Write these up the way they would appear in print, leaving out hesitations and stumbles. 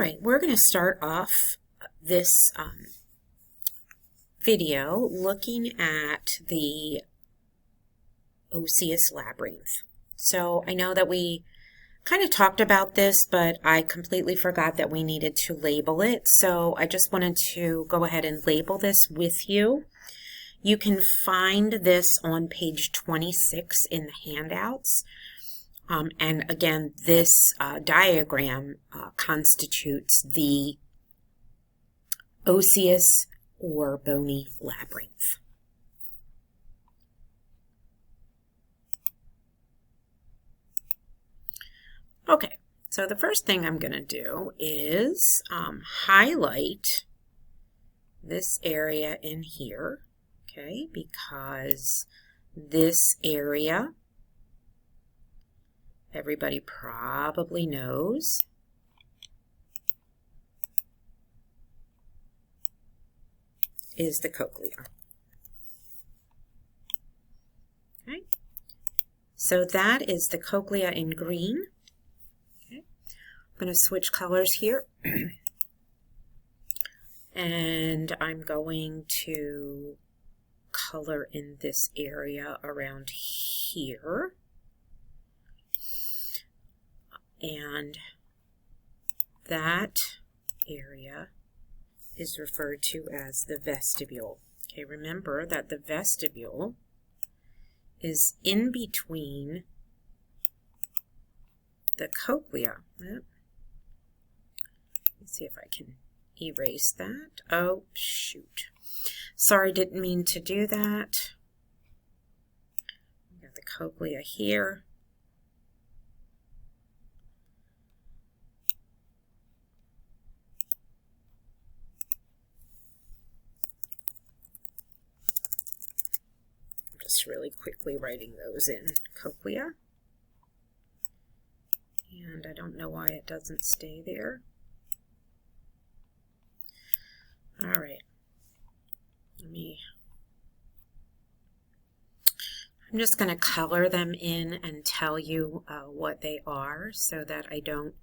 right, we're going to start off this video looking at the osseous labyrinth. So I know that we kind of talked about this, but I completely forgot that we needed to label it. So I just wanted to go ahead and label this with you. You can find this on page 26 in the handouts. And again, this diagram constitutes the osseous or bony labyrinth. Okay, so the first thing I'm going to do is highlight this area in here, okay, because this area everybody probably knows is the cochlea. Okay, so that is the cochlea in green. Okay, I'm going to switch colors here, and I'm going to color in this area around here. And that area is referred to as the vestibule. Okay, remember that the vestibule is in between the cochlea. Let's see if I can erase that. Oh, shoot. Sorry, didn't mean to do that. We got the cochlea here. Really quickly writing those in. Cochlea. And I don't know why it doesn't stay there. Alright. I'm just going to color them in and tell you what they are so that I don't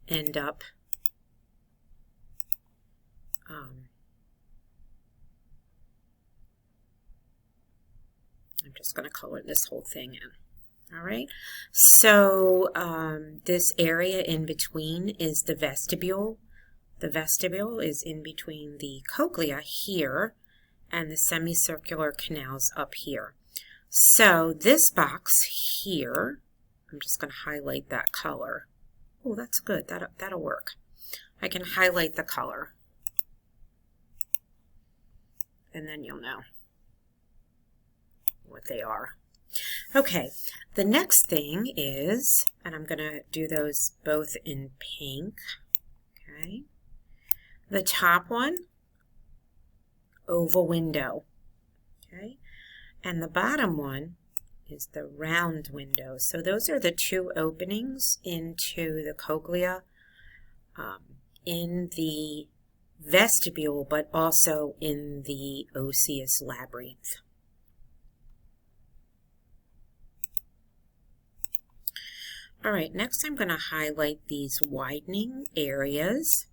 end up I'm just going to color this whole thing in. All right. So this area in between is the vestibule. The vestibule is in between the cochlea here and the semicircular canals up here. So this box here, I'm just going to highlight that color. Oh, that's good. That'll work. I can highlight the color, and then you'll know what they are. Okay, the next thing is, and I'm going to do those both in pink, okay, the top one, oval window, okay, and the bottom one is the round window. So those are the two openings into the cochlea in the vestibule, but also in the osseous labyrinth. All right, next I'm going to highlight these widening areas.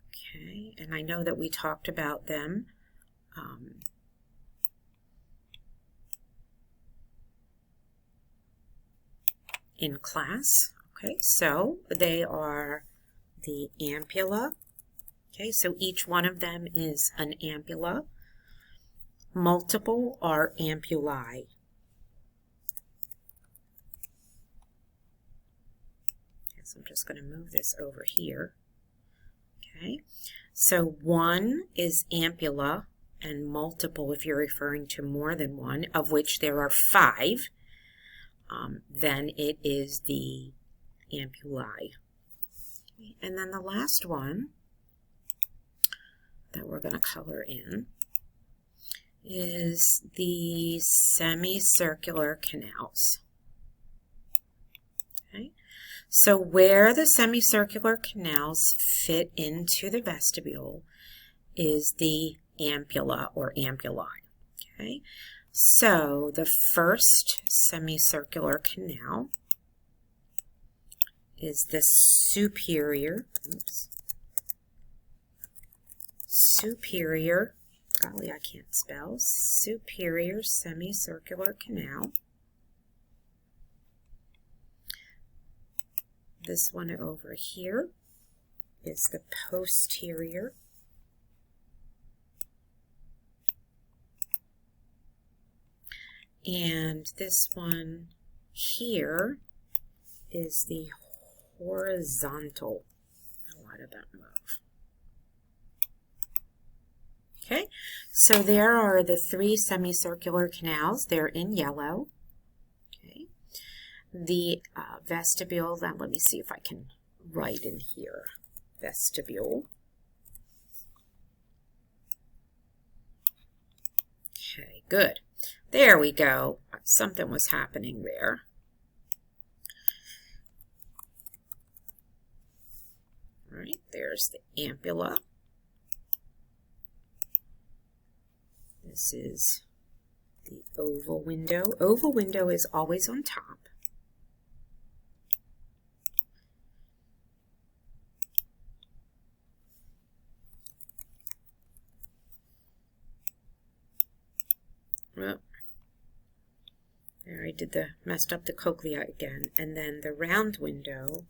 Okay, and I know that we talked about them in class. Okay, so they are the ampulla. Okay, so each one of them is an ampulla. Multiple are ampullae. So I'm just going to move this over here. Okay, so one is ampulla, and multiple, if you're referring to more than one, of which there are 5, then it is the ampullae. And then the last one that we're going to color in is the semicircular canals. Okay. So where the semicircular canals fit into the vestibule is the ampulla or ampullae. Okay, so the first semicircular canal is the superior, golly, I can't spell, superior semicircular canal. This one over here is the posterior. And this one here is the horizontal. Why did that move? Okay, so there are the 3 semicircular canals. They're in yellow. Okay, the vestibule, let me see if I can write in here. Vestibule. Okay, good. There we go. Something was happening there. All right, there's the ampulla. This is the oval window. Oval window is always on top. Well, there I messed up the cochlea again. And then the round window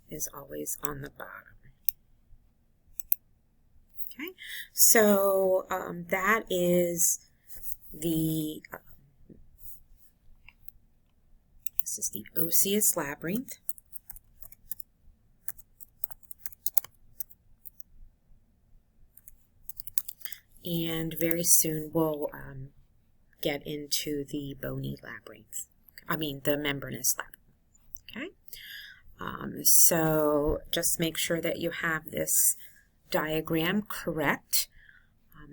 is always on the bottom. Okay, so that is the this is the osseous labyrinth. And very soon we'll get into the bony labyrinth. The membranous labyrinth. Okay, so just make sure that you have this diagram correct,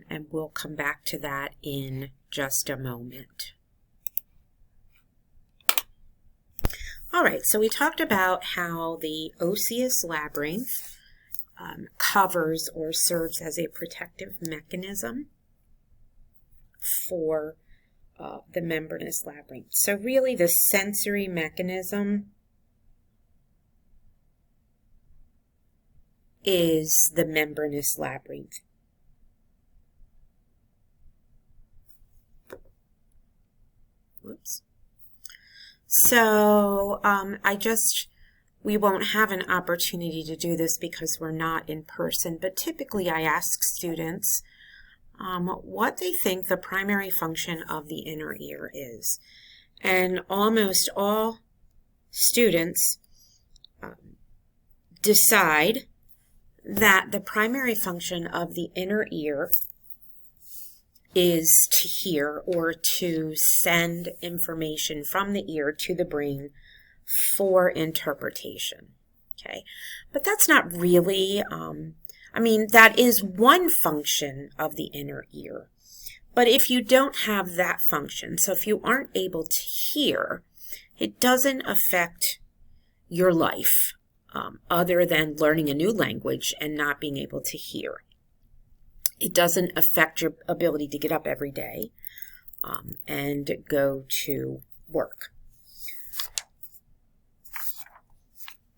and we'll come back to that in just a moment. All right, so we talked about how the osseous labyrinth covers or serves as a protective mechanism for the membranous labyrinth. So really the sensory mechanism is the membranous labyrinth. Whoops. So we won't have an opportunity to do this because we're not in person, but typically I ask students what they think the primary function of the inner ear is. And almost all students decide that the primary function of the inner ear is to hear or to send information from the ear to the brain for interpretation. Okay, but that's not really, that is one function of the inner ear. But if you don't have that function, so if you aren't able to hear, it doesn't affect your life. Other than learning a new language and not being able to hear. It doesn't affect your ability to get up every day and go to work.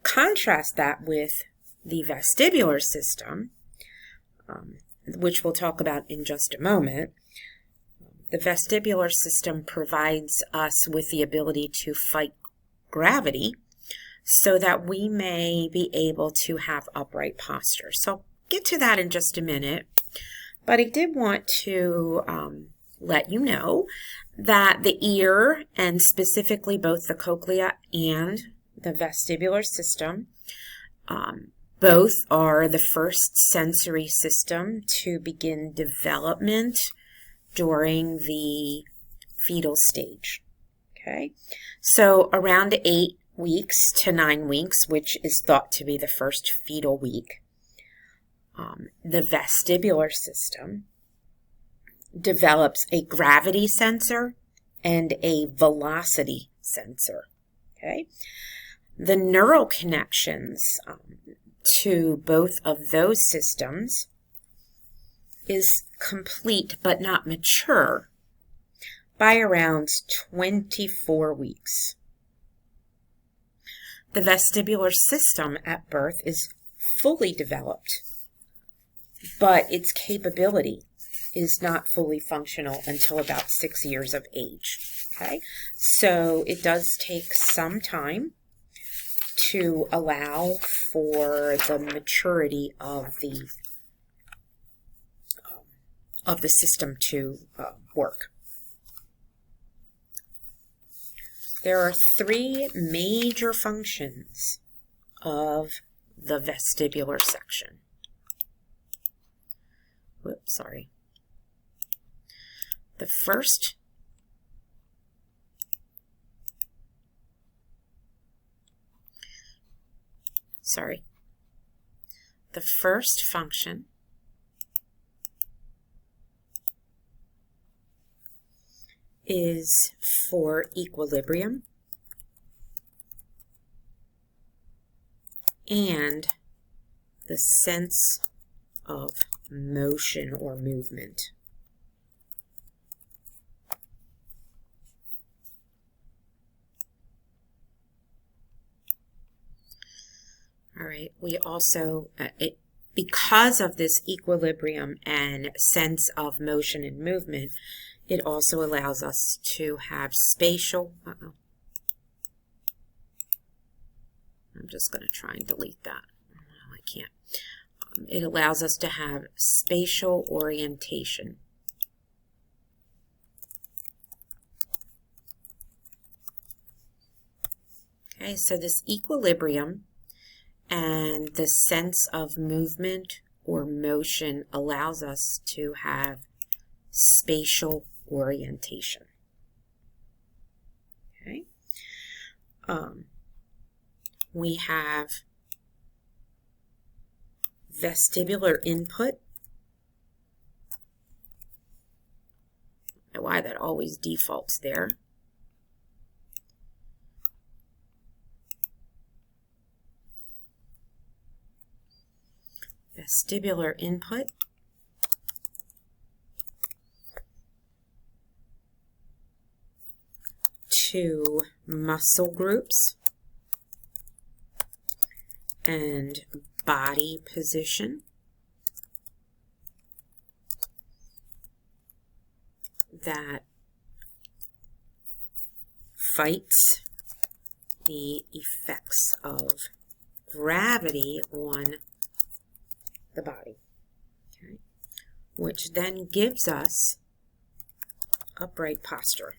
Contrast that with the vestibular system, which we'll talk about in just a moment. The vestibular system provides us with the ability to fight gravity, so that we may be able to have upright posture. So I'll get to that in just a minute, but I did want to let you know that the ear, and specifically both the cochlea and the vestibular system, both are the first sensory system to begin development during the fetal stage. Okay, so around 8 weeks to 9 weeks, which is thought to be the first fetal week, the vestibular system develops a gravity sensor and a velocity sensor. Okay, the neural connections to both of those systems is complete but not mature by around 24 weeks. the vestibular system at birth is fully developed, but its capability is not fully functional until about 6 years of age. Okay, so it does take some time to allow for the maturity of the system to work. There are 3 major functions of the vestibular section. Whoops, sorry. The first function is for equilibrium and the sense of motion or movement. All right, we also, because of this equilibrium and sense of motion and movement, it also allows us to have spatial, I'm just going to try and delete that. No, I can't. It allows us to have spatial orientation. Okay, so this equilibrium and the sense of movement or motion allows us to have spatial orientation. Okay. We have vestibular input. I don't know why that always defaults there. Vestibular input to muscle groups and body position that fights the effects of gravity on the body, okay, which then gives us upright posture.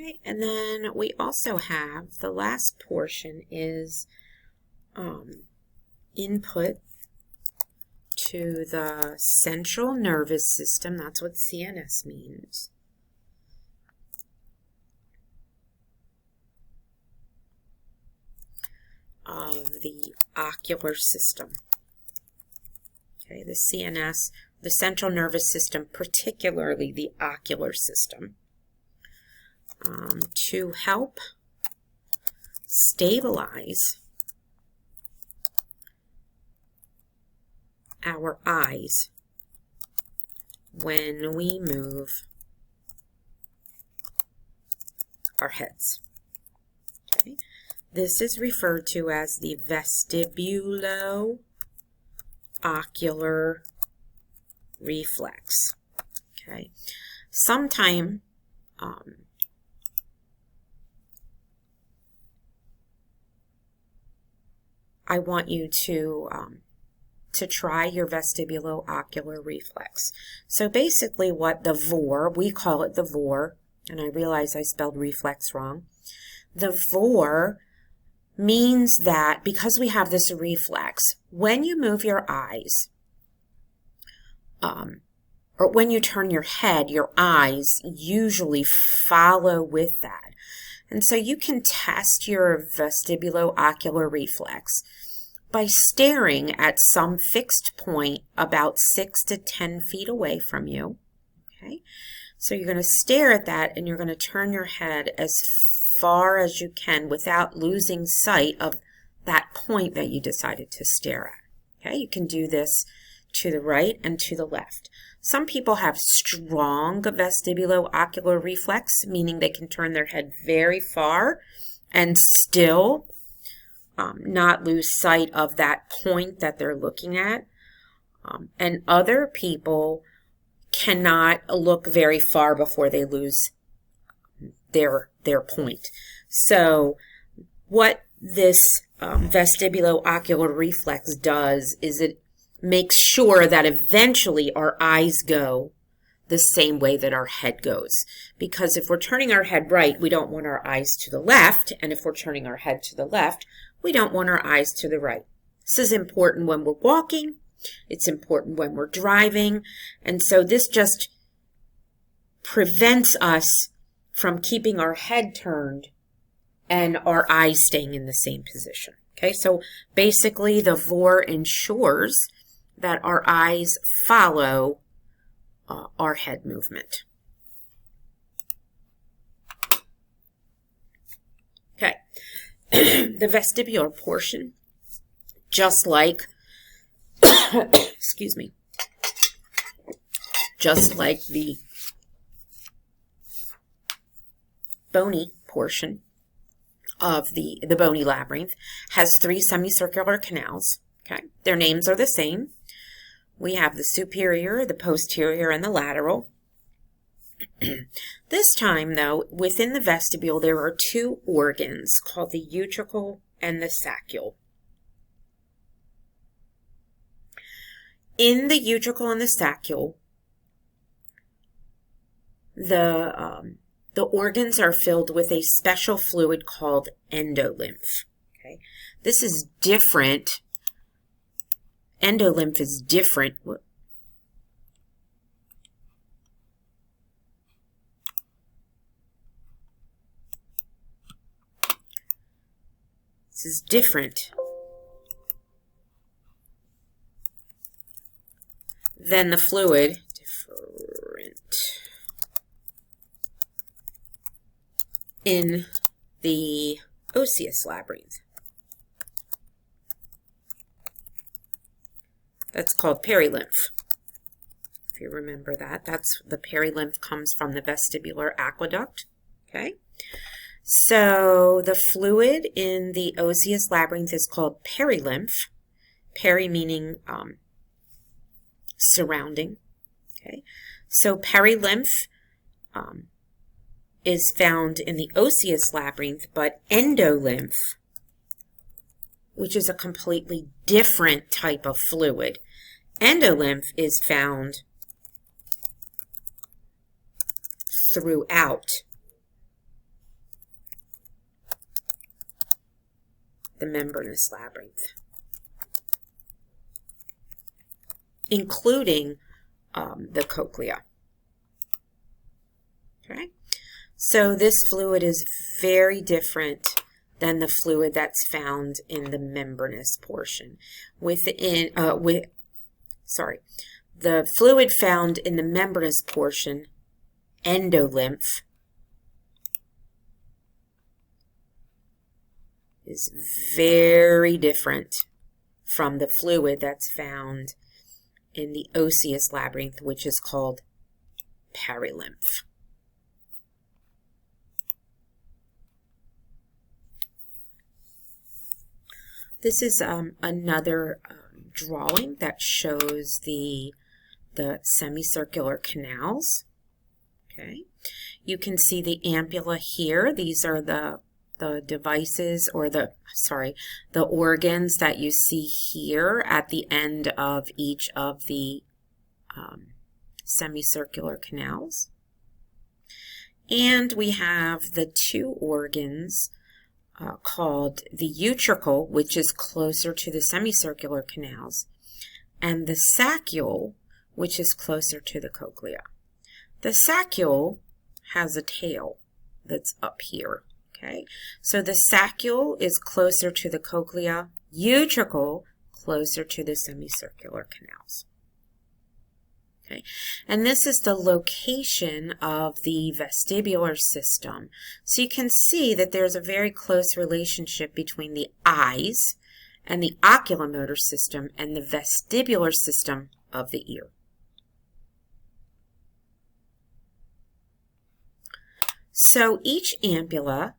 Okay, and then we also have the last portion is input to the central nervous system. That's what CNS means. Of the ocular system. Okay, the CNS, the central nervous system, particularly the ocular system, to help stabilize our eyes when we move our heads. Okay. This is referred to as the vestibulo-ocular reflex. Okay. Sometime I want you to try your vestibulo-ocular reflex. So basically what the VOR, we call it the VOR, and I realize I spelled reflex wrong. The VOR means that because we have this reflex, when you move your eyes, or when you turn your head, your eyes usually follow with that. And so you can test your vestibulo-ocular reflex by staring at some fixed point about 6 to 10 feet away from you. Okay, so you're going to stare at that and you're going to turn your head as far as you can without losing sight of that point that you decided to stare at. Okay, you can do this to the right and to the left. Some people have strong vestibulo-ocular reflex, meaning they can turn their head very far and still not lose sight of that point that they're looking at. And other people cannot look very far before they lose their point. So what this vestibulo-ocular reflex does is it makes sure that eventually our eyes go the same way that our head goes. Because if we're turning our head right, we don't want our eyes to the left. And if we're turning our head to the left, we don't want our eyes to the right. This is important when we're walking. It's important when we're driving. And so this just prevents us from keeping our head turned and our eyes staying in the same position. Okay, so basically the VOR ensures that our eyes follow our head movement. Okay, the vestibular portion, just like, excuse me, just like the bony portion of the bony labyrinth, has 3 semicircular canals. Okay, their names are the same. We have the superior, the posterior, and the lateral. This time, though, within the vestibule, there are 2 organs called the utricle and the saccule. In the utricle and the saccule, the organs are filled with a special fluid called endolymph. Okay, this is different. Endolymph is different. This is different than the fluid. In the osseous labyrinth. That's called perilymph. If you remember that, that's the perilymph comes from the vestibular aqueduct. Okay, so the fluid in the osseous labyrinth is called perilymph. Peri meaning surrounding. Okay, so perilymph is found in the osseous labyrinth, but endolymph, which is a completely different type of fluid, endolymph is found throughout the membranous labyrinth, including the cochlea. Okay? So this fluid is very different than the fluid that's found in the membranous portion. The fluid found in the membranous portion, endolymph, is very different from the fluid that's found in the osseous labyrinth, which is called perilymph. This is another drawing that shows the semicircular canals. Okay, you can see the ampulla here. These are the devices, or the organs that you see here at the end of each of the semicircular canals. And we have the 2 organs called the utricle, which is closer to the semicircular canals, and the saccule, which is closer to the cochlea. The saccule has a tail that's up here. Okay, so the saccule is closer to the cochlea, utricle closer to the semicircular canals. Okay, and this is the location of the vestibular system. So you can see that there's a very close relationship between the eyes and the oculomotor system and the vestibular system of the ear. So each ampulla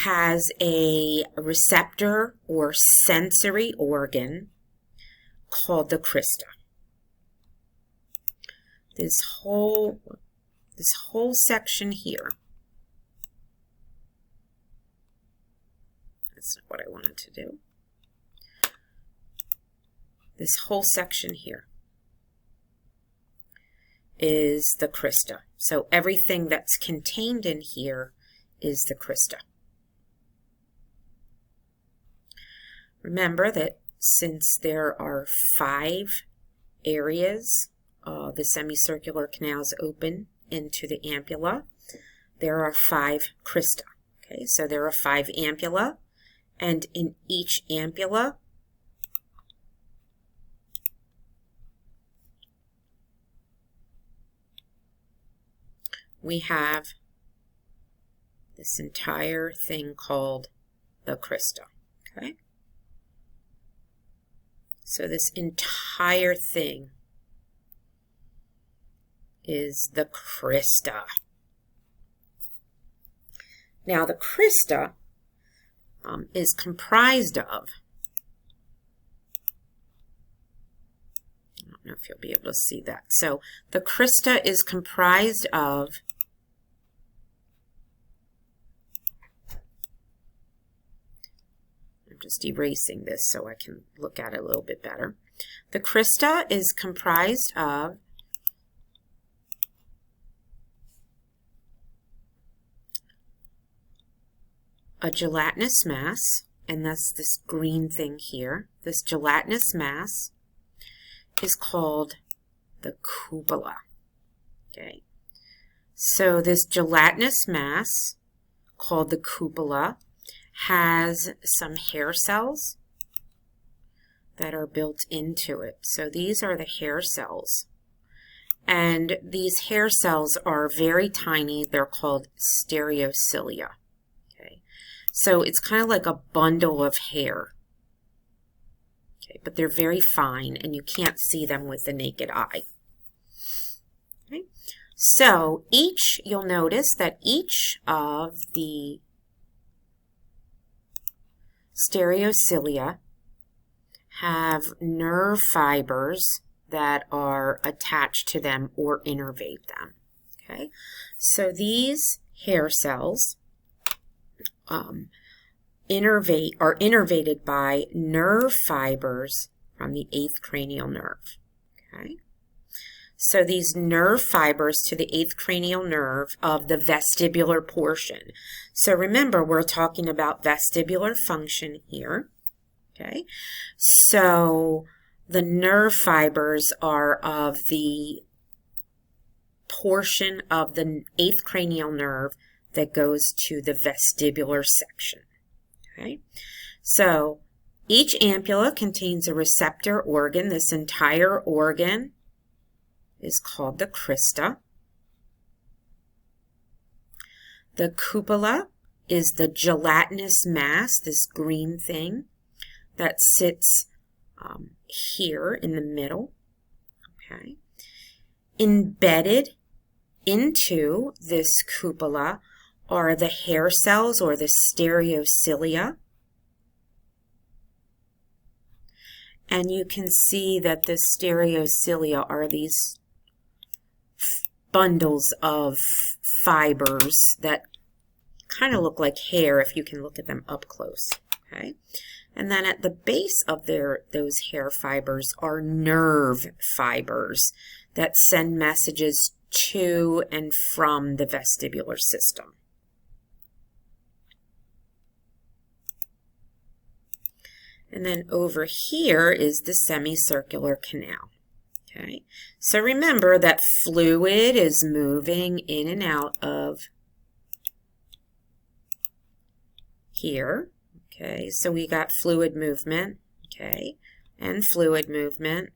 has a receptor or sensory organ called the crista. This whole section here, that's not what I wanted to do. This whole section here is the crista. So everything that's contained in here is the crista. Remember that since there are 5 areas, the semicircular canals open into the ampulla, there are 5 crista. Okay, so there are 5 ampulla, and in each ampulla we have this entire thing called the crista. Okay? So this entire thing is the crista. Now the crista is comprised of, I don't know if you'll be able to see that. So the crista is comprised of I'm just erasing this so I can look at it a little bit better. The crista is comprised of a gelatinous mass, and that's this green thing here. This gelatinous mass is called the cupula. Okay, so this gelatinous mass called the cupula has some hair cells that are built into it. So these are the hair cells. And these hair cells are very tiny. They're called stereocilia. Okay, so it's kind of like a bundle of hair. Okay, but they're very fine and you can't see them with the naked eye. Okay, so you'll notice that each of the stereocilia have nerve fibers that are attached to them or innervate them. Okay, so these hair cells are innervated by nerve fibers from the 8th cranial nerve. Okay, so these nerve fibers to the 8th cranial nerve of the vestibular portion. So remember, we're talking about vestibular function here. Okay, so the nerve fibers are of the portion of the 8th cranial nerve that goes to the vestibular section. Okay, so each ampulla contains a receptor organ. This entire organ is called the crista. The cupula is the gelatinous mass, this green thing that sits here in the middle. Okay, embedded into this cupula are the hair cells or the stereocilia. And you can see that the stereocilia are these bundles of fibers that kind of look like hair if you can look at them up close. Okay, and then at the base of those hair fibers are nerve fibers that send messages to and from the vestibular system. And then over here is the semicircular canal. Okay, so remember that fluid is moving in and out of here. Okay, so we got fluid movement, okay, and fluid movement.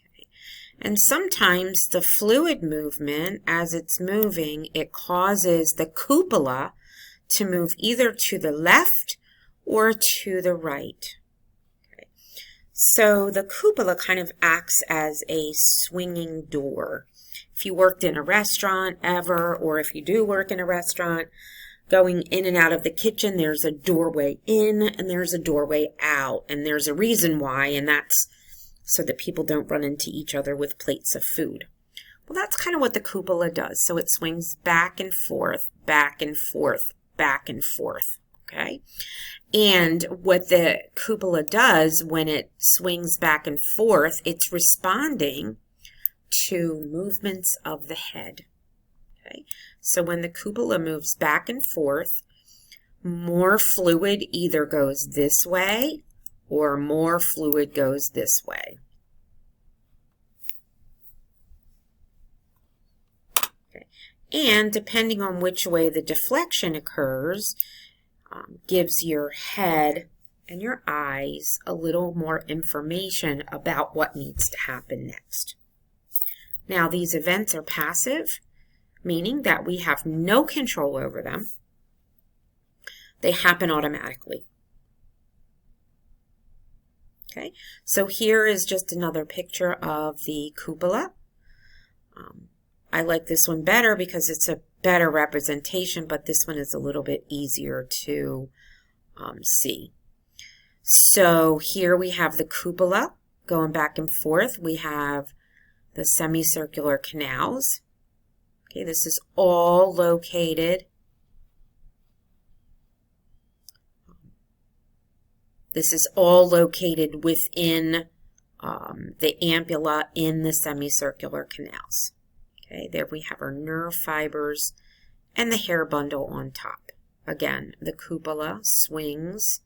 Okay. And sometimes the fluid movement, as it's moving, it causes the cupula to move either to the left or to the right. Okay. So the cupola kind of acts as a swinging door. If you worked in a restaurant ever, or if you do work in a restaurant, going in and out of the kitchen, there's a doorway in and there's a doorway out. And there's a reason why, and that's so that people don't run into each other with plates of food. Well, that's kind of what the cupola does. So it swings back and forth, back and forth, back and forth. Okay? And what the cupola does when it swings back and forth, it's responding to movements of the head. Okay? So when the cupola moves back and forth, more fluid either goes this way or more fluid goes this way. Okay. And depending on which way the deflection occurs, gives your head and your eyes a little more information about what needs to happen next. Now, these events are passive, meaning that we have no control over them. They happen automatically. Okay, so here is just another picture of the cupola. I like this one better because it's a better representation, but this one is a little bit easier to see. So here we have the cupola going back and forth. We have the semicircular canals. Okay, this is all located. This is all located within the ampulla in the semicircular canals. Okay, there we have our nerve fibers and the hair bundle on top. Again, the cupola swings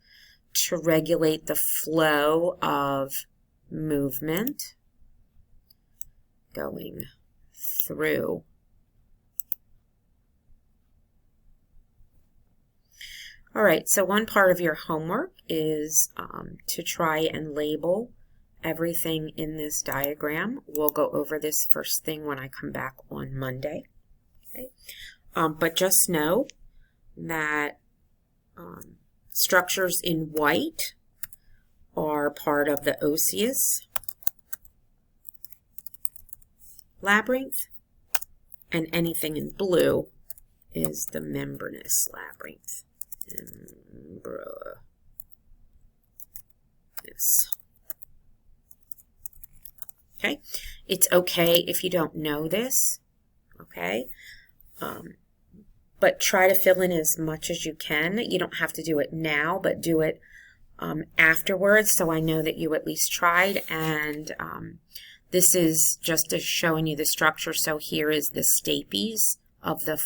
to regulate the flow of movement going through. All right, so one part of your homework is to try and label everything in this diagram. We'll go over this first thing when I come back on Monday. Okay? But just know that structures in white are part of the osseous labyrinth, and anything in blue is the membranous labyrinth. Okay, it's okay if you don't know this, okay, but try to fill in as much as you can. You don't have to do it now, but do it afterwards, so I know that you at least tried. And this is just showing you the structure. So here is the stapes of the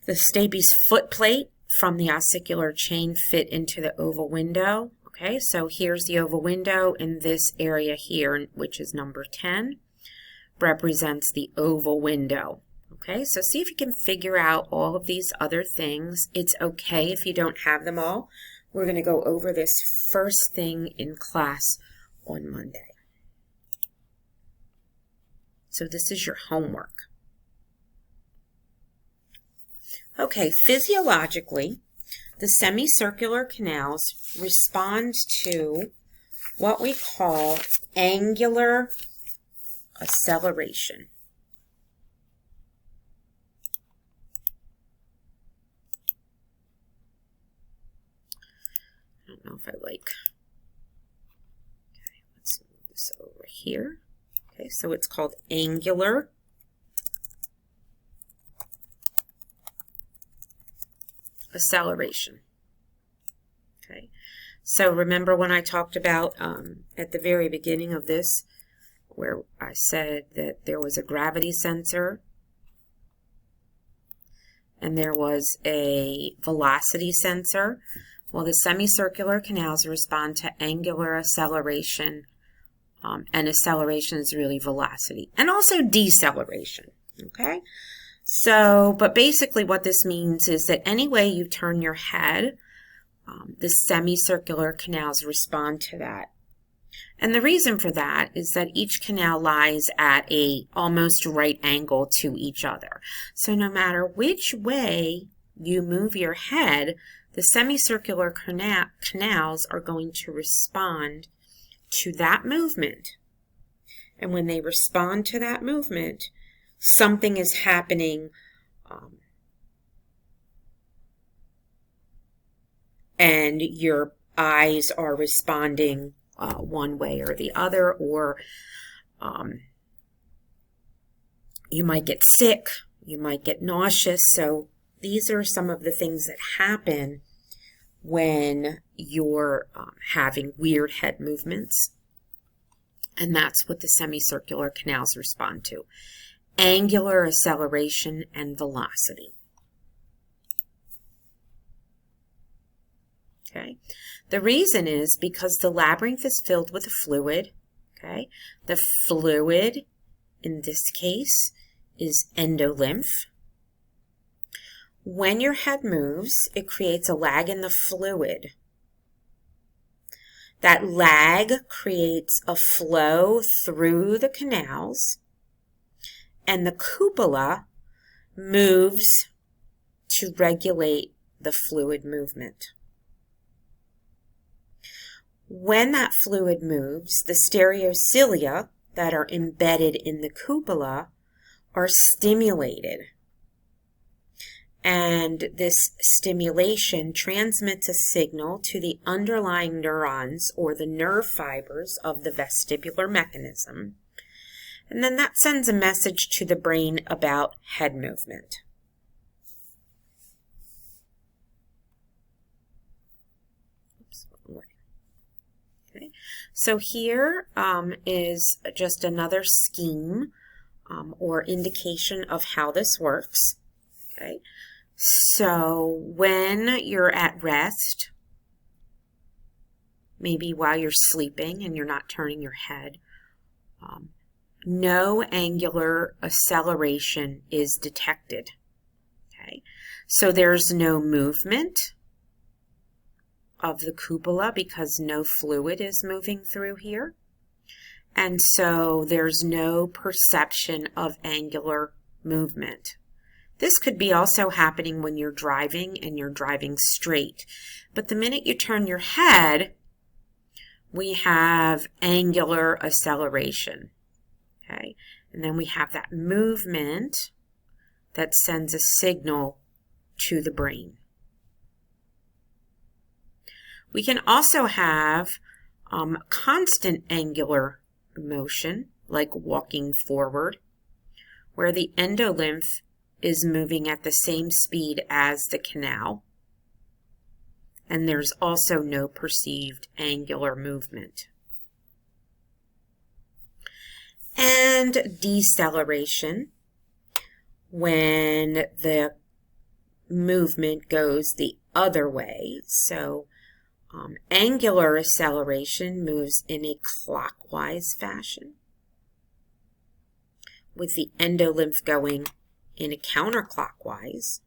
stapes foot plate from the ossicular chain fit into the oval window. Okay, so here's the oval window, and this area here, which is number 10, represents the oval window. Okay, so see if you can figure out all of these other things. It's okay if you don't have them all. We're going to go over this first thing in class on Monday. So this is your homework. Okay, physiologically, the semicircular canals respond to what we call angular acceleration. I don't know if I like. Okay, let's move this over here. Okay, so it's called angular acceleration. Okay, so remember when I talked about at the very beginning of this, where I said that there was a gravity sensor and there was a velocity sensor? Well, the semicircular canals respond to angular acceleration, and acceleration is really velocity, and also deceleration. Okay, so, but basically what this means is that any way you turn your head, the semicircular canals respond to that. And the reason for that is that each canal lies at a almost right angle to each other. So no matter which way you move your head, the semicircular canals are going to respond to that movement. And when they respond to that movement, something is happening, and your eyes are responding one way or the other, or you might get sick, you might get nauseous. So these are some of the things that happen when you're having weird head movements. And that's what the semicircular canals respond to. Angular acceleration and velocity. Okay. The reason is because the labyrinth is filled with a fluid. Okay. The fluid, in this case, is endolymph. When your head moves, it creates a lag in the fluid. That lag creates a flow through the canals, and the cupola moves to regulate the fluid movement. When that fluid moves, the stereocilia that are embedded in the cupola are stimulated. And this stimulation transmits a signal to the underlying neurons or the nerve fibers of the vestibular mechanism. And then that sends a message to the brain about head movement. Okay. So here is just another scheme or indication of how this works. Okay. So when you're at rest, maybe while you're sleeping and you're not turning your head, no angular acceleration is detected. Okay. So there's no movement of the cupola because no fluid is moving through here. And so there's no perception of angular movement. This could be also happening when you're driving and you're driving straight. But the minute you turn your head, we have angular acceleration. Okay? And then we have that movement that sends a signal to the brain. We can also have constant angular motion, like walking forward, where the endolymph is moving at the same speed as the canal, and there's also no perceived angular movement. And deceleration, when the movement goes the other way. So angular acceleration moves in a clockwise fashion, with the endolymph going in a counterclockwise.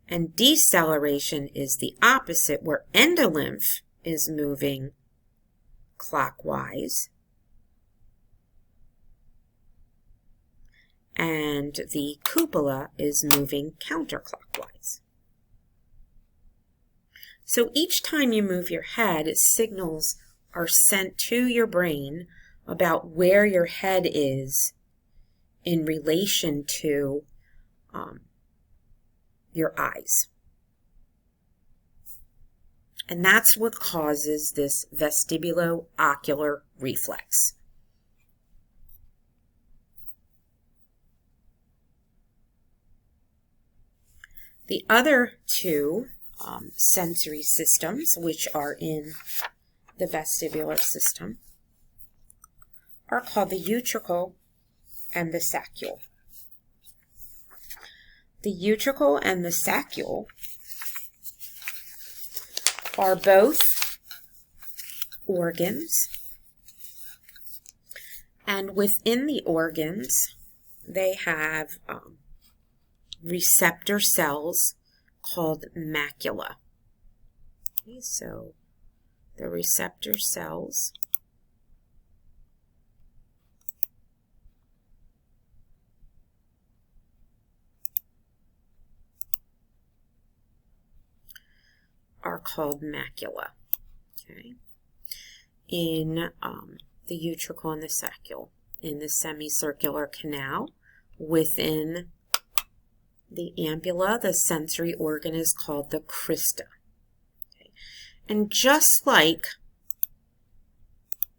And deceleration is the opposite, where endolymph is moving clockwise and the cupola is moving counterclockwise. So each time you move your head, signals are sent to your brain about where your head is in relation to your eyes. And that's what causes this vestibulo-ocular reflex. The other two sensory systems, which are in the vestibular system, are called the utricle and the saccule. The utricle and the saccule are both organs, and within the organs they have receptor cells called macula. Okay, so the receptor cells are called macula. Okay. In the utricle and the saccule, in the semicircular canal, within the ampulla, the sensory organ is called the crista. Okay. And just like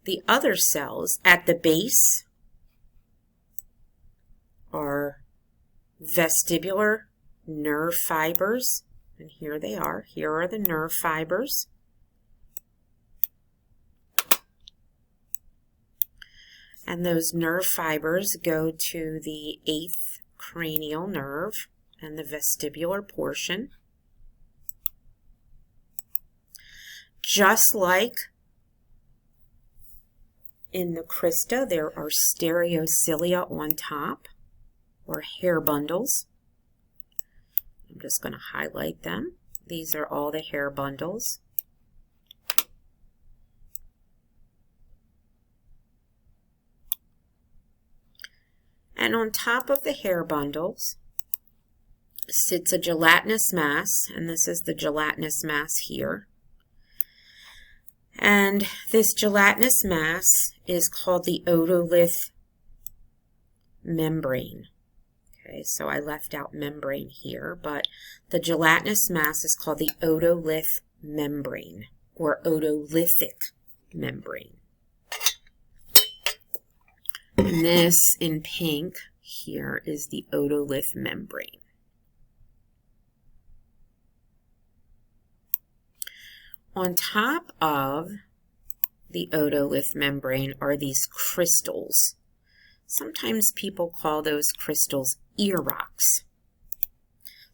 the other cells, at the base are vestibular nerve fibers, and here they are. Here are the nerve fibers. And those nerve fibers go to the 8th cranial nerve and the vestibular portion. Just like in the crista, there are stereocilia on top, or hair bundles. I'm just going to highlight them. These are all the hair bundles. And on top of the hair bundles sits a gelatinous mass, and this is the gelatinous mass here. And this gelatinous mass is called the otolith membrane. Okay, so I left out membrane here, but the gelatinous mass is called the otolith membrane, or otolithic membrane. And this in pink here is the otolith membrane. On top of the otolith membrane are these crystals. Sometimes people call those crystals ear rocks.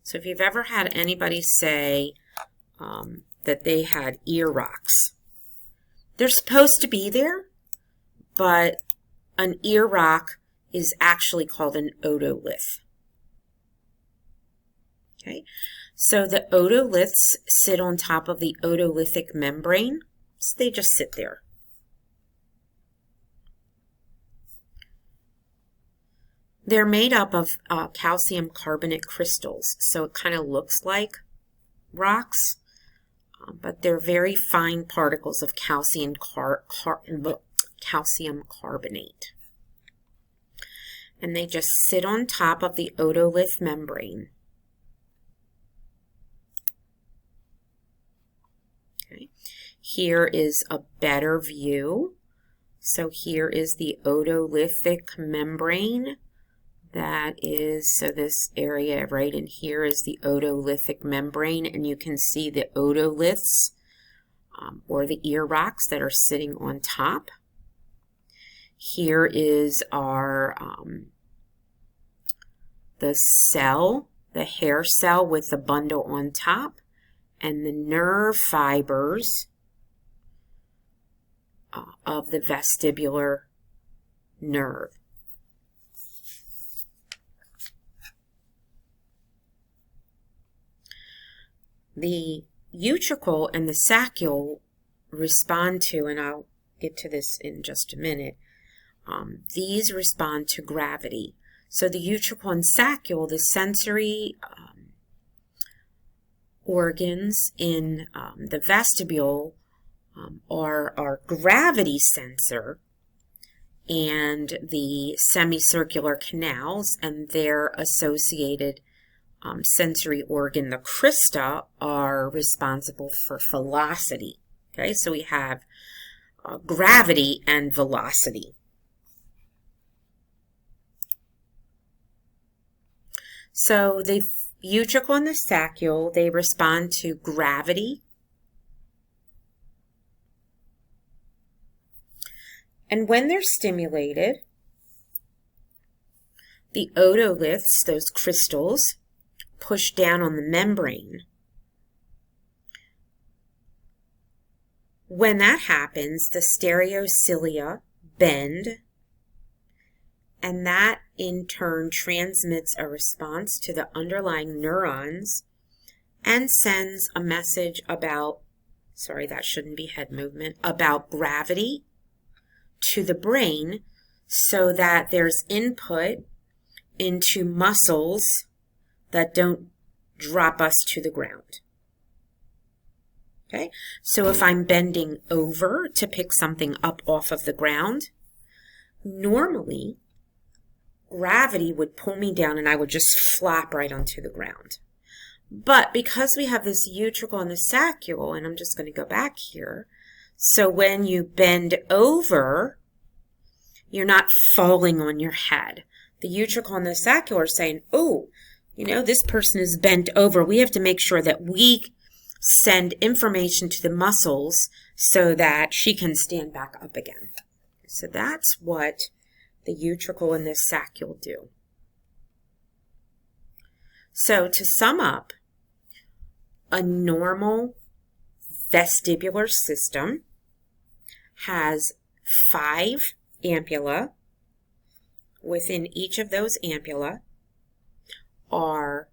So if you've ever had anybody say that they had ear rocks, they're supposed to be there, but an ear rock is actually called an otolith. Okay, so the otoliths sit on top of the otolithic membrane, so they just sit there. They're made up of calcium carbonate crystals, so it kind of looks like rocks, but they're very fine particles of calcium carbonate. And they just sit on top of the otolith membrane. Okay. Here is a better view. So here is the otolithic membrane. That is, so this area right in here is the otolithic membrane, and you can see the otoliths, or the ear rocks that are sitting on top. Here is our the cell, the hair cell with the bundle on top, and the nerve fibers of the vestibular nerve. The utricle and the saccule respond to, and I'll get to this in just a minute, these respond to gravity. So the utricle and saccule, the sensory organs in the vestibule, are our gravity sensor, and the semicircular canals and their associated sensory organ, the crista, are responsible for velocity. Okay, so we have gravity and velocity. So the utricle and the saccule, they respond to gravity. And when they're stimulated, the otoliths, those crystals, push down on the membrane. When that happens, the stereocilia bend, and that in turn transmits a response to the underlying neurons and sends a message about, sorry, that shouldn't be head movement, about gravity to the brain, so that there's input into muscles that don't drop us to the ground. Okay, so if I'm bending over to pick something up off of the ground, normally gravity would pull me down and I would just flop right onto the ground. But because we have this utricle and the saccule, and I'm just going to go back here, so when you bend over, you're not falling on your head. The utricle and the saccule are saying, oh, you know, this person is bent over. We have to make sure that we send information to the muscles so that she can stand back up again. So that's what the utricle and the saccule do. So to sum up, a normal vestibular system has 5 ampulla. Within each of those ampulla are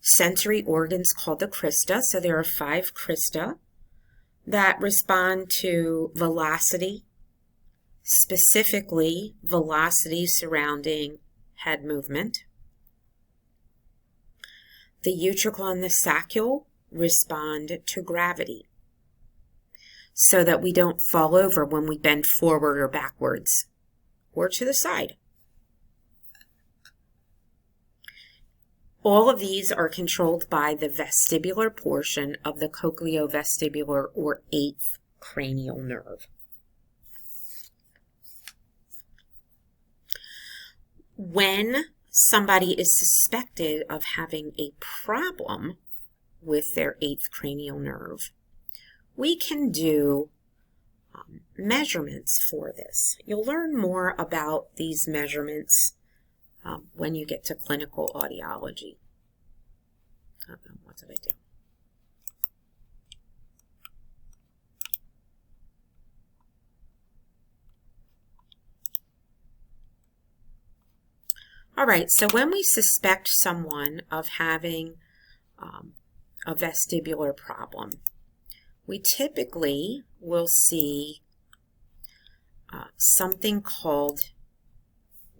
sensory organs called the crista. So there are 5 crista that respond to velocity, specifically velocity surrounding head movement. The utricle and the saccule respond to gravity so that we don't fall over when we bend forward or backwards or to the side. All of these are controlled by the vestibular portion of the cochleovestibular or 8th cranial nerve. When somebody is suspected of having a problem with their 8th cranial nerve, we can do measurements for this. You'll learn more about these measurements when you get to clinical audiology. What did I do? All right, so when we suspect someone of having a vestibular problem, we typically will see something called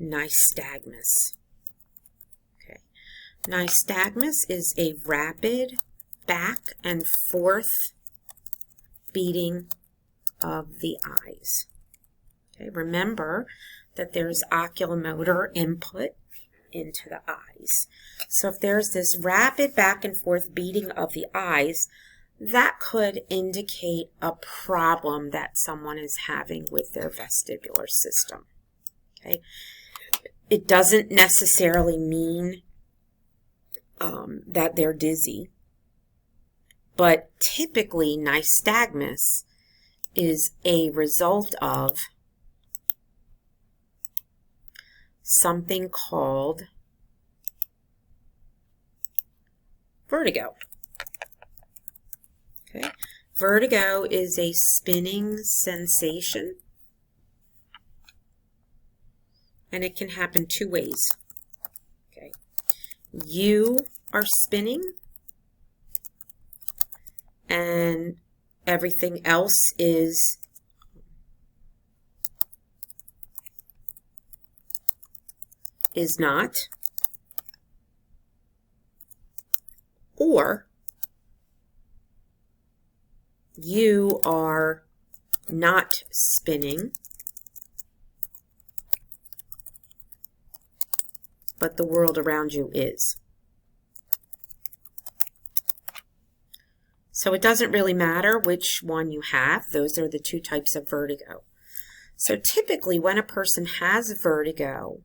nystagmus. Okay. Nystagmus is a rapid back and forth beating of the eyes. Okay. Remember that there's oculomotor input into the eyes. So if there's this rapid back and forth beating of the eyes, that could indicate a problem that someone is having with their vestibular system. Okay. It doesn't necessarily mean that they're dizzy, but typically nystagmus is a result of something called vertigo. Okay. Vertigo is a spinning sensation, and it can happen 2 ways. Okay. You are spinning, and everything else is not. Or you are not spinning, but the world around you is. So it doesn't really matter which one you have. Those are the 2 types of vertigo. So typically when a person has vertigo,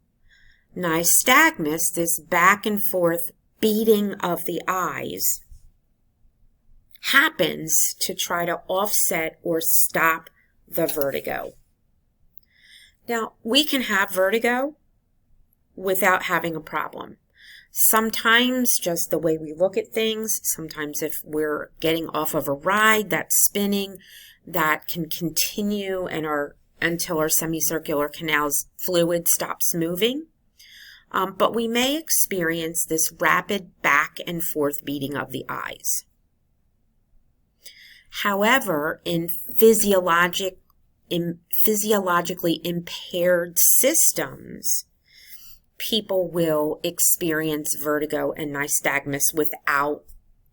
nystagmus, this back and forth beating of the eyes, happens to try to offset or stop the vertigo. Now, we can have vertigo without having a problem. Sometimes just the way we look at things, sometimes if we're getting off of a ride that's spinning, that can continue and until our semicircular canal's fluid stops moving. But we may experience this rapid back and forth beating of the eyes. However, in physiologically impaired systems, people will experience vertigo and nystagmus without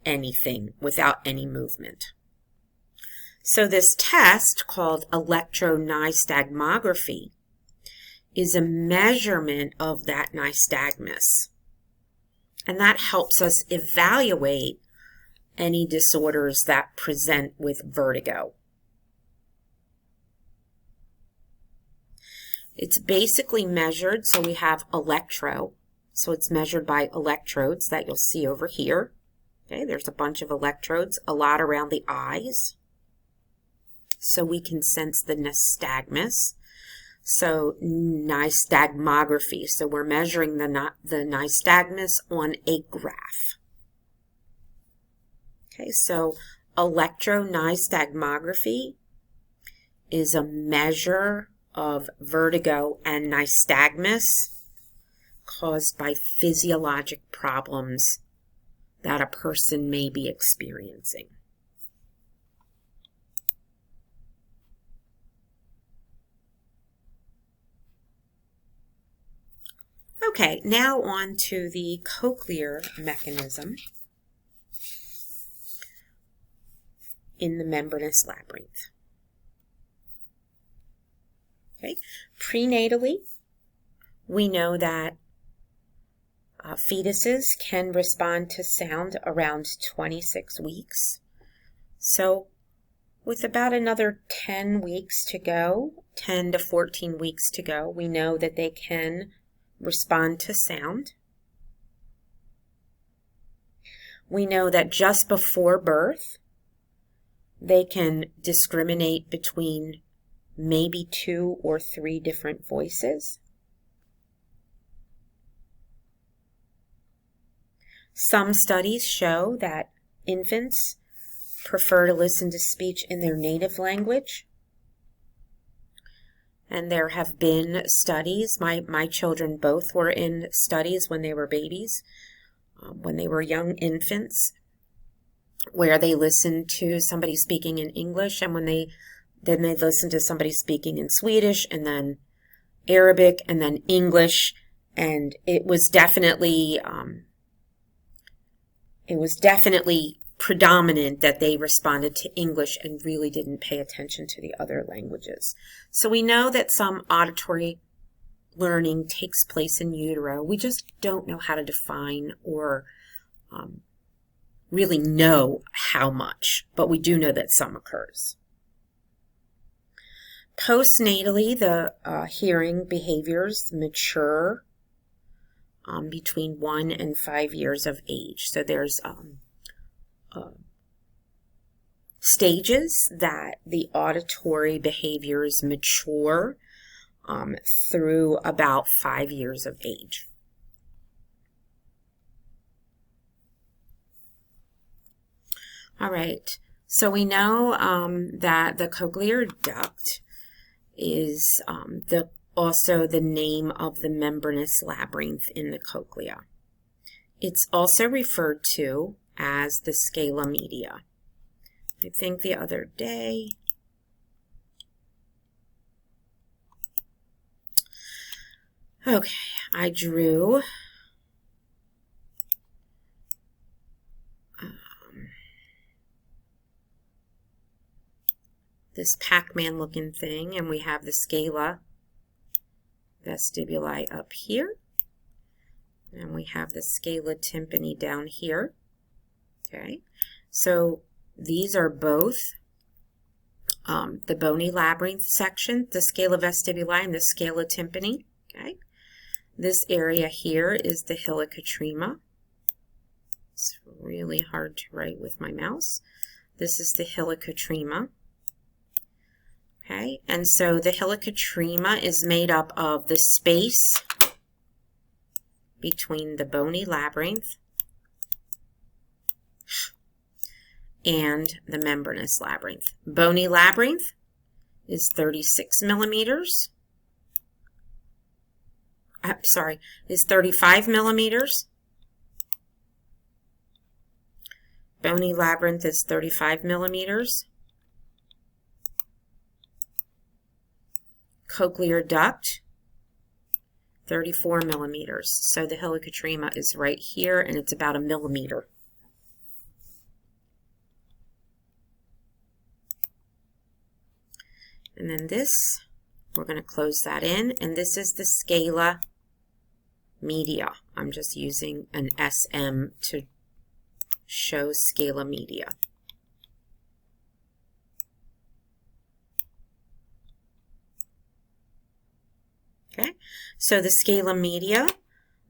anything, without any movement. So this test, called electronystagmography, is a measurement of that nystagmus. And that helps us evaluate any disorders that present with vertigo. It's basically measured, so we have electro. So it's measured by electrodes that you'll see over here. Okay, there's a bunch of electrodes, a lot around the eyes. So we can sense the nystagmus. So nystagmography. So we're measuring the nystagmus on a graph. Okay, so electronystagmography is a measure of vertigo and nystagmus caused by physiologic problems that a person may be experiencing. Okay, now on to the cochlear mechanism in the membranous labyrinth. Okay, prenatally, we know that fetuses can respond to sound around 26 weeks. So with about another 10 weeks to go, 10 to 14 weeks to go, we know that they can respond to sound. We know that just before birth, they can discriminate between maybe 2 or 3 different voices. Some studies show that infants prefer to listen to speech in their native language. And there have been studies, my children both were in studies when they were babies, when they were young infants, where they listened to somebody speaking in English, and then they listened to somebody speaking in Swedish, and then Arabic, and then English, and it was definitely predominant that they responded to English and really didn't pay attention to the other languages. So we know that some auditory learning takes place in utero. We just don't know how to define or really know how much, but we do know that some occurs. Postnatally, the hearing behaviors mature between 1 and 5 years of age. So there's stages that the auditory behaviors mature through about 5 years of age. All right, so we know that the cochlear duct is also the name of the membranous labyrinth in the cochlea. It's also referred to as the scala media. I think the other day, okay, I drew this Pac-Man looking thing, and we have the scala vestibuli up here, and we have the scala tympani down here. Okay, so these are both the bony labyrinth section, the scala vestibuli and the scala tympani. Okay, this area here is the helicotrema. It's really hard to write with my mouse. This is the helicotrema. Okay, and so the helicotrema is made up of the space between the bony labyrinth and the membranous labyrinth. Bony labyrinth is 36 millimeters. Is 35 millimeters. Bony labyrinth is 35 millimeters. Cochlear duct, 34 millimeters. So the helicotrema is right here, and it's about 1 millimeter. And then this, we're going to close that in, and this is the scala media. I'm just using an SM to show scala media. Okay, so the scala media,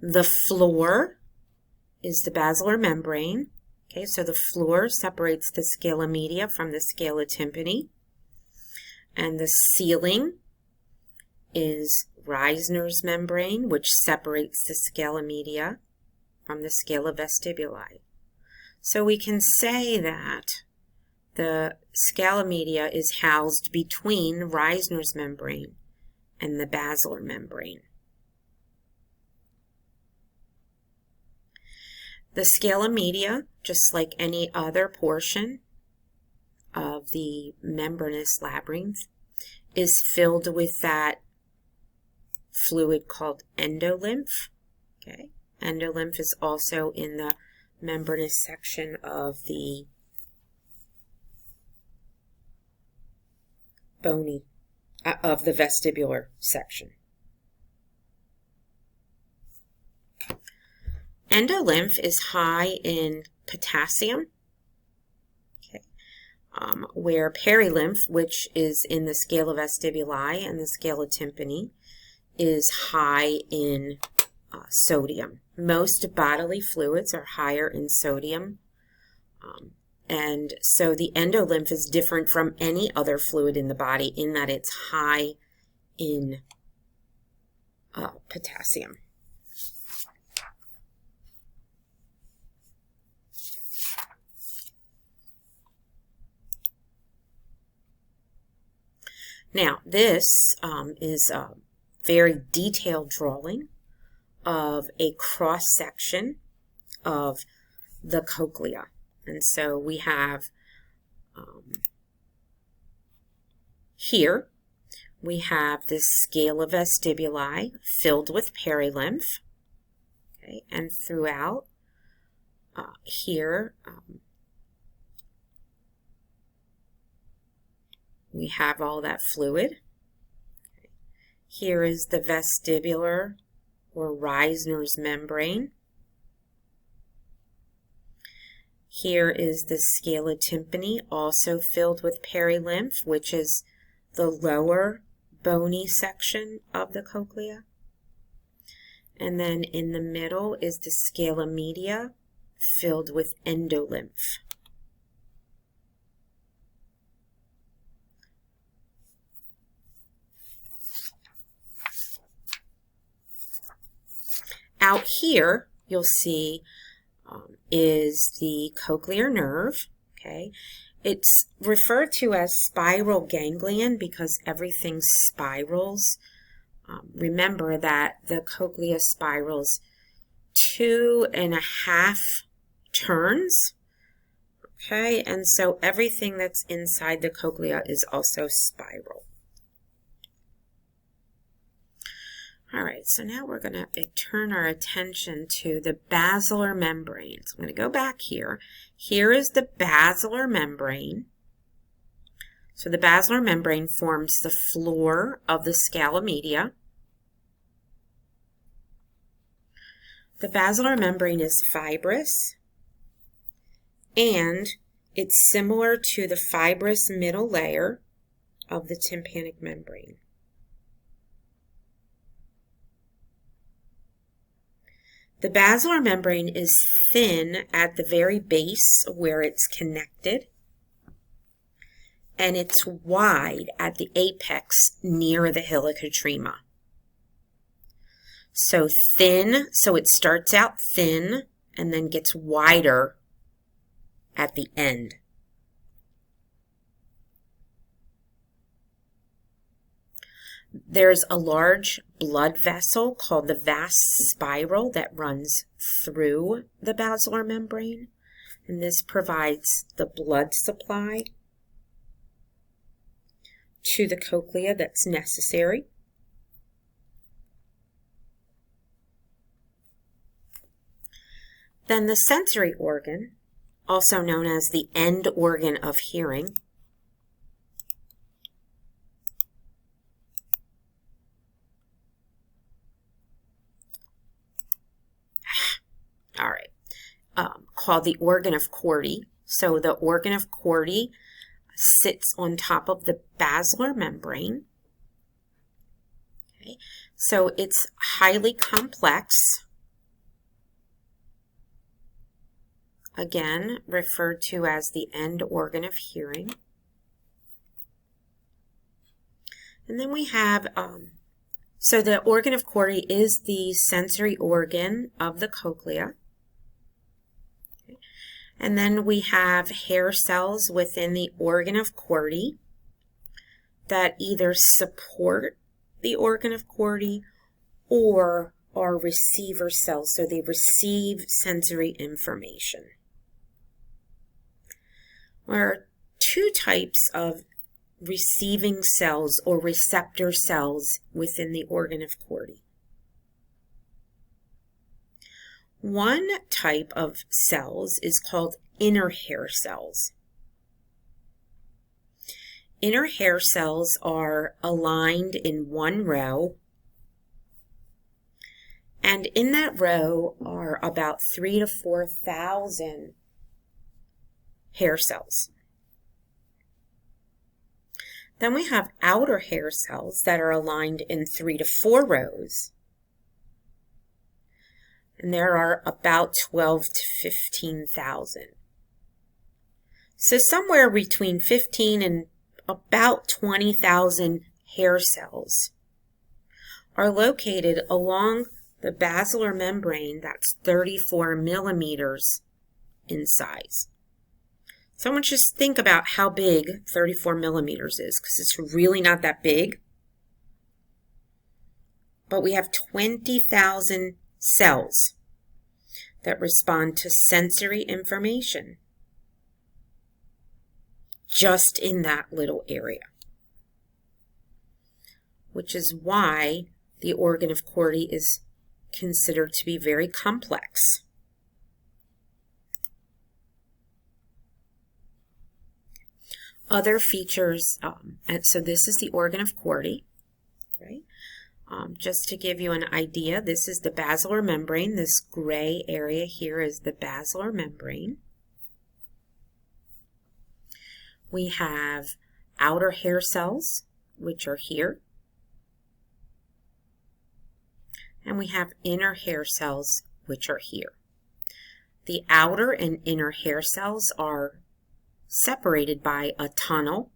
the floor is the basilar membrane. Okay, so the floor separates the scala media from the scala tympani. And the ceiling is Reisner's membrane, which separates the scala media from the scala vestibuli. So we can say that the scala media is housed between Reisner's membrane and the basilar membrane. The scala media, just like any other portion of the membranous labyrinth, is filled with that fluid called endolymph. Okay, endolymph is also in the membranous section of the bony, of the vestibular section. Endolymph is high in potassium, okay, where perilymph, which is in the scala vestibuli and the scala tympani, is high in sodium. Most bodily fluids are higher in sodium, and so the endolymph is different from any other fluid in the body in that it's high in potassium. Now, this is a very detailed drawing of a cross-section of the cochlea. And so we have here, we have the scala vestibuli filled with perilymph, okay, and throughout here, we have all that fluid. Okay. Here is the vestibular or Reisner's membrane. Here is the scala tympani, also filled with perilymph, which is the lower bony section of the cochlea. And then in the middle is the scala media, filled with endolymph. Out here, you'll see is the cochlear nerve. Okay, it's referred to as spiral ganglion because everything spirals. Remember that the cochlea spirals 2.5 turns. Okay, and so everything that's inside the cochlea is also spiral. All right, so now we're going to turn our attention to the basilar membrane. So I'm going to go back here. Here is the basilar membrane. So the basilar membrane forms the floor of the scala media. The basilar membrane is fibrous, and it's similar to the fibrous middle layer of the tympanic membrane. The basilar membrane is thin at the very base where it's connected, and it's wide at the apex near the helicotrema. So thin, so it starts out thin and then gets wider at the end. There's a large blood vessel called the vas spiral that runs through the basilar membrane, and this provides the blood supply to the cochlea that's necessary. Then the sensory organ, also known as the end organ of hearing, all right, called the organ of Corti. So the organ of Corti sits on top of the basilar membrane. Okay. So it's highly complex, again referred to as the end organ of hearing. And then we have, so the organ of Corti is the sensory organ of the cochlea. Okay. And then we have hair cells within the organ of Corti that either support the organ of Corti or are receiver cells, so they receive sensory information. There are two types of receiving cells or receptor cells within the organ of Corti. One type of cells is called inner hair cells. Inner hair cells are aligned in one row, and in that row are about 3,000 to 4,000 hair cells. Then we have outer hair cells that are aligned in 3 to 4 rows. And there are about 12 to 15,000. So somewhere between 15 and about 20,000 hair cells are located along the basilar membrane that's 34 millimeters in size. So I want you to think about how big 34 millimeters is, because it's really not that big. But we have 20,000 cells that respond to sensory information just in that little area, which is why the organ of Corti is considered to be very complex. Other features, and so this is the organ of Corti, right? Just to give you an idea, this is the basilar membrane. This gray area here is the basilar membrane. We have outer hair cells, which are here. And we have inner hair cells, which are here. The outer and inner hair cells are separated by a tunnel,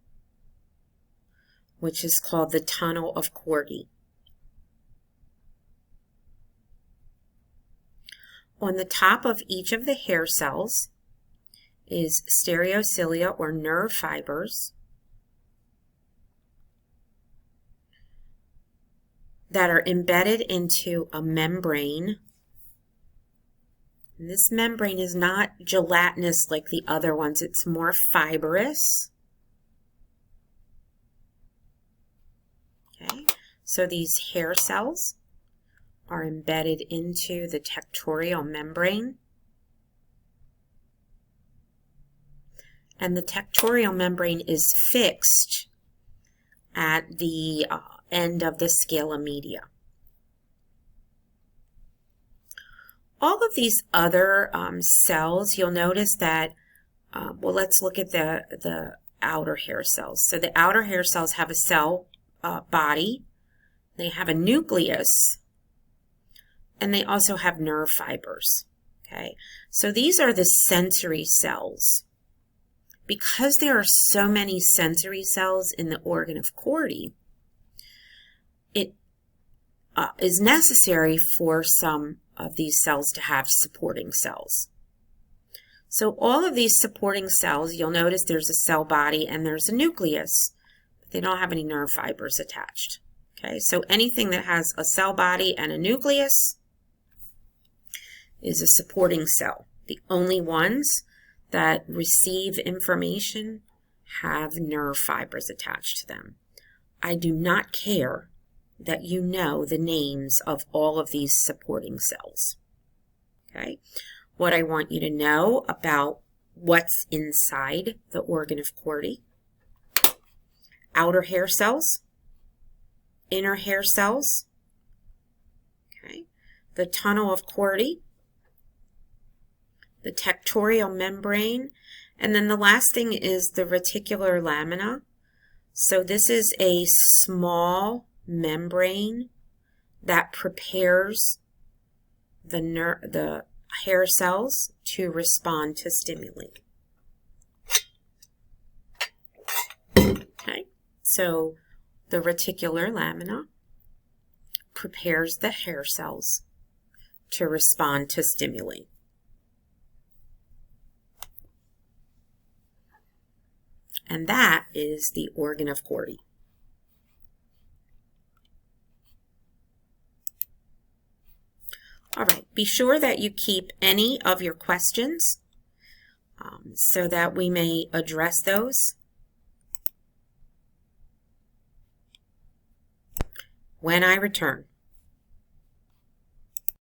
which is called the tunnel of Corti. On the top of each of the hair cells is stereocilia or nerve fibers that are embedded into a membrane. And this membrane is not gelatinous like the other ones, it's more fibrous. Okay, so these hair cells are embedded into the tectorial membrane. And the tectorial membrane is fixed at the end of the scala media. All of these other cells, you'll notice that, well, let's look at the outer hair cells. So the outer hair cells have a cell body, they have a nucleus, and they also have nerve fibers. Okay, so these are the sensory cells. Because there are so many sensory cells in the organ of Corti, it is necessary for some of these cells to have supporting cells. So all of these supporting cells, you'll notice there's a cell body and there's a nucleus, but they don't have any nerve fibers attached. Okay, so anything that has a cell body and a nucleus is a supporting cell. The only ones that receive information have nerve fibers attached to them. I do not care that you know the names of all of these supporting cells. Okay, what I want you to know about what's inside the organ of Corti: outer hair cells, inner hair cells, okay, the tunnel of Corti, the tectorial membrane, and then the last thing is the reticular lamina. So this is a small membrane that prepares the hair cells to respond to stimuli. Okay, so the reticular lamina prepares the hair cells to respond to stimuli. And that is the organ of Corti. All right, be sure that you keep any of your questions so that we may address those when I return.